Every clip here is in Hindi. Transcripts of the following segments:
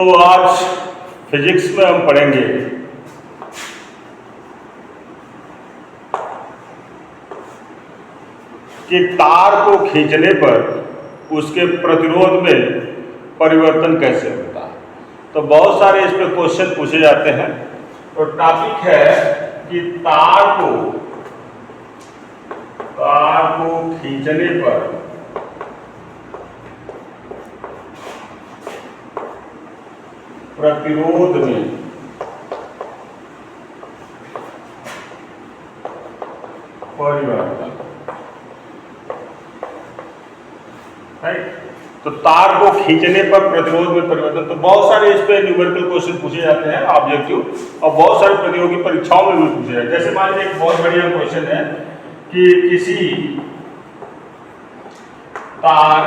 तो आज फिजिक्स में हम पढ़ेंगे कि तार को खींचने पर उसके प्रतिरोध में परिवर्तन कैसे होता है। तो बहुत सारे इस पर क्वेश्चन पूछे जाते हैं और टॉपिक है कि तार को खींचने पर प्रतिरोध में परिवर्तन। तो तार को खींचने पर प्रतिरोध में परिवर्तन। तो बहुत सारे इस पे न्यूमेरिकल क्वेश्चन पूछे जाते हैं ऑब्जेक्टिव, और बहुत सारे प्रतियोगी परीक्षाओं में भी पूछे जाते हैं। जैसे मान लीजिए एक बहुत बढ़िया क्वेश्चन है कि किसी तार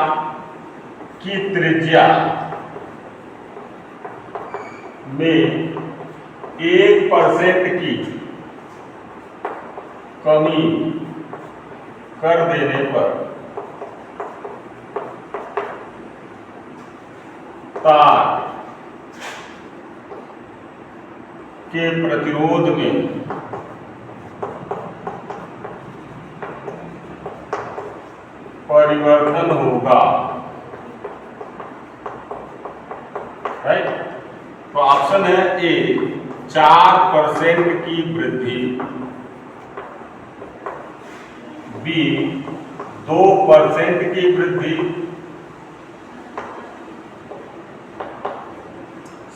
की त्रिज्या में 1% की कमी कर देने पर तार के प्रतिरोध में परिवर्तन होगा। राइट, तो ऑप्शन है ए 4% की वृद्धि, बी 2% की वृद्धि,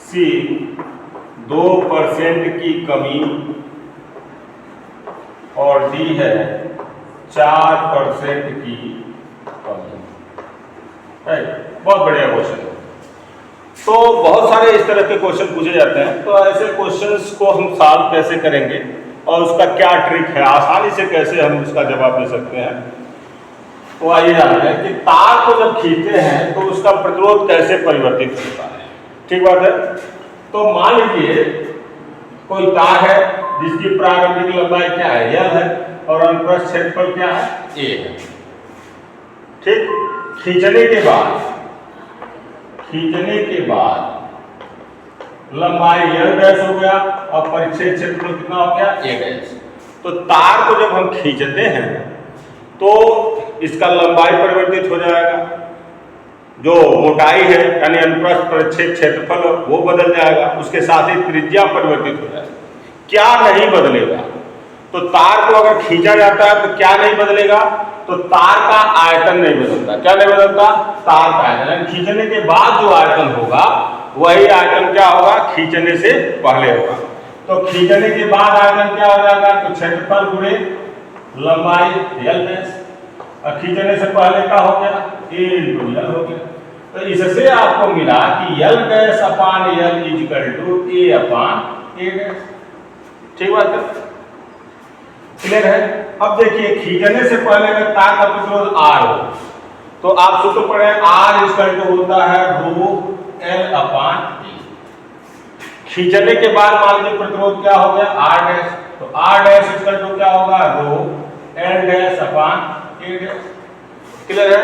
सी 2% की कमी, और डी है 4% की कमी। बहुत बढ़िया क्वेश्चन है। तो बहुत सारे इस तरह के क्वेश्चन पूछे जाते हैं। तो ऐसे क्वेश्चंस को हम सॉल्व कैसे करेंगे और उसका क्या ट्रिक है, आसानी से कैसे हम उसका जवाब दे सकते हैं। तो आइए जानते हैं कि तार को जब खींचते हैं तो उसका प्रतिरोध कैसे परिवर्तित होता है। ठीक बात है। तो मान लीजिए कोई तार है जिसकी प्रारंभिक लंबाई क्या है, L है, और अनुप्रस्थ क्षेत्रफल क्या है, A है। ठीक, खींचने के बाद लंबाई L डैश हो गया और परिच्छेद क्षेत्रफल कितना हो गया, A डैश। तो तार को जब हम खींचते हैं तो इसका लंबाई परिवर्तित हो जाएगा, जो मोटाई है यानी अनुप्रस्थ परिच्छेद क्षेत्रफल वो बदल जाएगा, उसके साथ ही त्रिज्या परिवर्तित हो जाएगी। क्या नहीं बदलेगा? तो तार को अगर खींचा जाता है तो क्या नहीं बदलेगा? तो तार का आयतन नहीं बदलता। क्या नहीं बदलता? तार का आयतन। खींचने के बाद जो आयतन होगा वही आयतन क्या होगा, खींचने से पहले होगा। तो खींचने के बाद आयतन क्या हो जाएगा, तो क्षेत्रफल गुणे लंबाई L डैश, और खींचने से पहले क्या हो गया, A × L हो गया। तो इससे आपको मिला कि L dash upon L equal to A upon A dash. ठीक बात है, क्लियर है। अब देखिए खींचने से पहले अगर तार का प्रतिरोध R हो तो आप सूत्र पढ़े R इक्वल टू होता है रो L अपान A। खींचने के बाद मान लीजिए प्रतिरोध क्या हो गया, R डैश, तो R डैश इक्वल टू क्या होगा, रो L dash upon A dash. Clear है।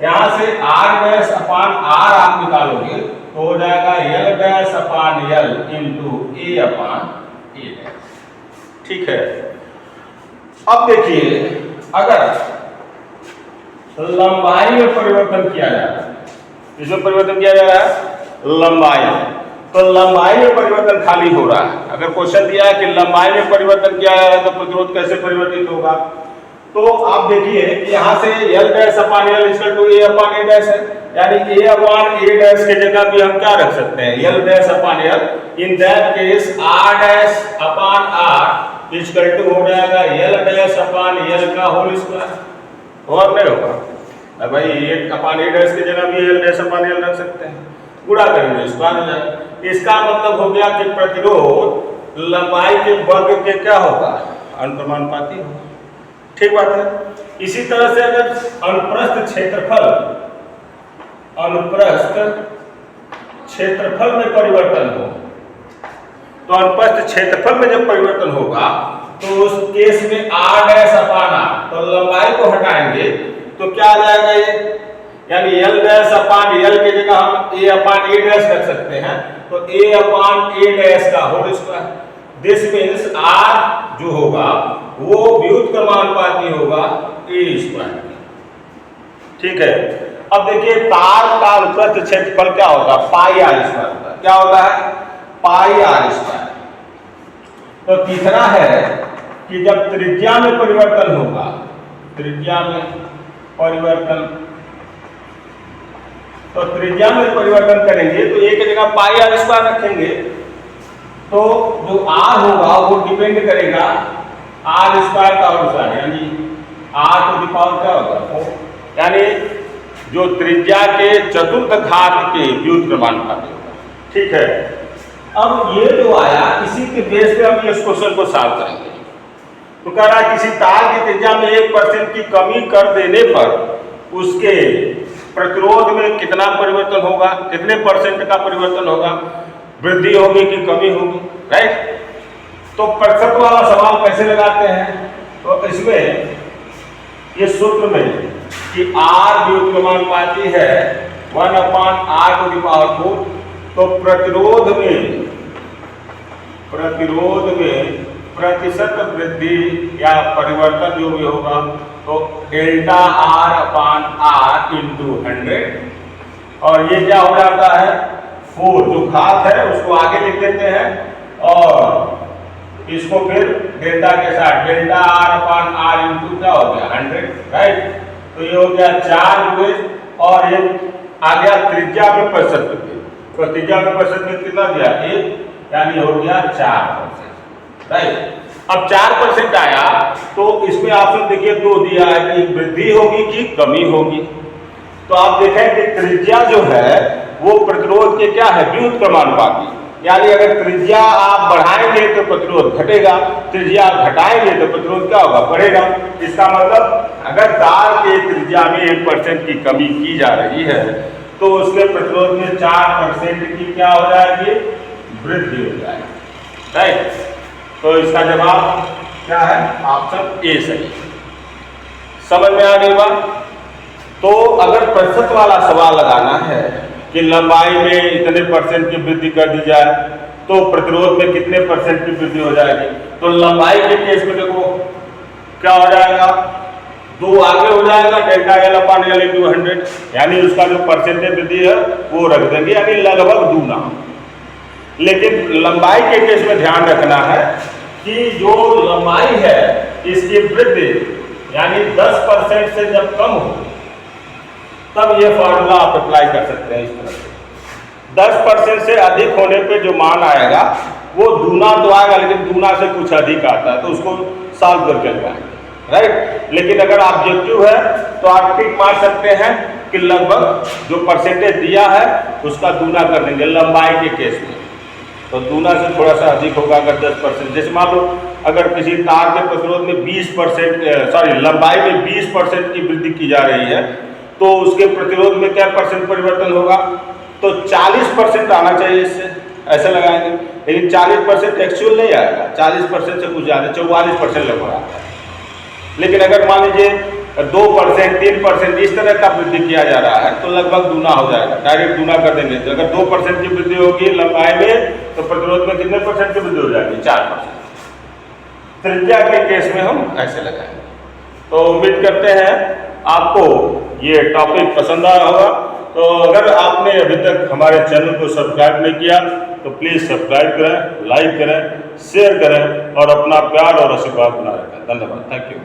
यहां से R डैश अपान R आप निकालोगे तो हो जाएगा L dash upon L into A upon A dash. ठीक है। अब देखिए अगर लंबाई में परिवर्तन किया जा रहा है, इसमें परिवर्तन किया जा रहा है लंबाई में, तो लंबाई में परिवर्तन खाली हो रहा है। अगर क्वेश्चन दिया है कि लंबाई में परिवर्तन किया जा रहा है तो प्रतिरोध कैसे परिवर्तित होगा, तो आप देखिए कि यहाँ से L dash upon L equal to A upon A dash है, यानी A अपान A डैश के जगह भी हम क्या रख सकते हैं, L dash upon L। In that case R dash upon R equal to हो जाएगा L डैश अपान L का होल स्क्वायर। और नहीं होगा भाई, A अपान A डैश की जगह भी L डैश अपान L रख सकते हैं, गुणा करेंगे स्क्वायर हो जाएगा। इसका मतलब हो गया कि प्रतिरोध लंबाई के वर्ग के क्या होगा, अनुपाती होगा। ठीक बात है। इसी तरह से अगर अनुप्रस्थ क्षेत्रफल में परिवर्तन हो, तो अनुप्रस्थ क्षेत्रफल में जब परिवर्तन होगा तो उस केस में R डैश अपान R, तो लंबाई को हटाएंगे तो क्या आ जाएगा, यानी एल डैश अपान एल की जगह हम ए अपान ए डैश रख सकते हैं, तो ए अपान ए डैश का whole square. This means R जो होगा वो व्युत्क्रमानुपाती होगा ए स्क्वायर। ठीक है, अब देखिए तार का अनुप्रस्थ क्षेत्रफल क्या होगा, पाई आर स्क्वायर होता है। क्या होता है, पाई आर स्क्वायर। तो तीसरा है कि जब त्रिज्या में परिवर्तन होगा, त्रिज्या में परिवर्तन, तो त्रिज्या में परिवर्तन करेंगे तो एक जगह पाई आर स्क्वायर रखेंगे, तो जो आर होगा वो डिपेंड करेगा आर स्क्वायर का अनुसार, यानी आर टू द पावर क्या होगा 4, यानी जो त्रिज्या के चतुर्थ घात के व्युत्क्रमानुपाती होगा। ठीक है, अब ये जो आया इसी के बेस पे हम इस क्वेश्चन को सॉल्व करेंगे। तो कह रहा है किसी तार की त्रिज्या में 1% की कमी कर देने पर उसके प्रतिरोध में कितना परिवर्तन होगा, कितने परसेंट का परिवर्तन होगा, वृद्धि होगी कि कमी होगी, राइट। तो प्रतिशत वाला सवाल कैसे लगाते हैं, तो इसमें ये सूत्र में कि आर व्युत्क्रमानुपाती है 1/r⁴, तो प्रतिरोध में प्रतिशत वृद्धि या परिवर्तन जो भी होगा तो delta R upon R into 100, और ये क्या हो जाता है 4, जो घात है उसको आगे लिख देते हैं और इसको फिर डेल्टा के साथ delta R upon R into क्या हो गया 100, राइट। तो ये हो गया 4 हुए, और ये आ गया त्रिज्या में प्रतिशत वृद्धि, तो त्रिज्या में प्रतिशत वृद्धि कितना दिया 1, यानी हो गया 4%, राइट। अब 4% आया तो इसमें ऑप्शन देखिए 2 दिया है कि वृद्धि होगी कि कमी होगी। तो आप देखें कि त्रिज्या जो है वो प्रतिरोध के क्या है व्युत्क्रमानुपाती, यानी अगर त्रिज्या आप बढ़ाएंगे तो प्रतिरोध घटेगा, त्रिज्या घटाएंगे तो प्रतिरोध क्या होगा बढ़ेगा। इसका मतलब अगर तार के त्रिज्या में 1% की कमी की जा रही है तो उसके प्रतिरोध में 4% की क्या हो जाएगी, वृद्धि हो जाएगी, राइट। तो इसका जवाब क्या है, ऑप्शन ए सही। समझ में आ गई बात। तो अगर प्रतिशत वाला सवाल लगाना है कि लंबाई में इतने % की वृद्धि कर दी जाए तो प्रतिरोध में कितने % की वृद्धि हो जाएगी, तो लंबाई के केस में देखो क्या हो जाएगा, 2 आगे हो जाएगा डेल्टा एल अपान एल इंटू 100, यानी उसका जो परसेंटेज वृद्धि है वो रख देंगे, यानी लगभग दूना। लेकिन लंबाई के केस में ध्यान रखना है कि जो लंबाई है इसकी वृद्धि यानी 10% से जब कम हो तब ये फॉर्मूला आप अप्लाई कर सकते हैं इस तरह से। 10% से अधिक होने पे जो मान आएगा वो दूना तो आएगा, लेकिन दूना से कुछ अधिक आता है तो उसको सॉल्व करके लगाएंगे, राइट। लेकिन अगर ऑब्जेक्टिव है तो आप टिक मार सकते हैं कि लगभग जो परसेंटेज दिया है उसका दूना कर देंगे लंबाई के केस में, तो दूना से थोड़ा सा अधिक होगा अगर 10%। जैसे मान लो अगर किसी तार के प्रतिरोध में 20% लंबाई में 20% की वृद्धि की जा रही है तो उसके प्रतिरोध में क्या % परिवर्तन होगा, तो 40% आना चाहिए इससे, ऐसे लगाएंगे। लेकिन 40% एक्चुअल नहीं आएगा, 40% से कुछ ज़्यादा 44% लगभग आता है। लेकिन अगर मान लीजिए 2%, 3% इस तरह का वृद्धि किया जा रहा है तो लगभग दूना हो जाएगा, डायरेक्ट दूना कर देंगे। तो अगर 2% की वृद्धि होगी लंबाई में तो प्रतिरोध में कितने % की वृद्धि हो जाएगी, 4%। त्रिज्या के केस में हम ऐसे लगाएंगे। तो उम्मीद करते हैं आपको ये टॉपिक पसंद आया होगा। तो अगर आपने अभी तक हमारे चैनल को सब्सक्राइब नहीं किया तो प्लीज़ सब्सक्राइब करें, लाइक करें, शेयर करें और अपना प्यार और आशीर्वाद बना रखें। धन्यवाद, थैंक यू।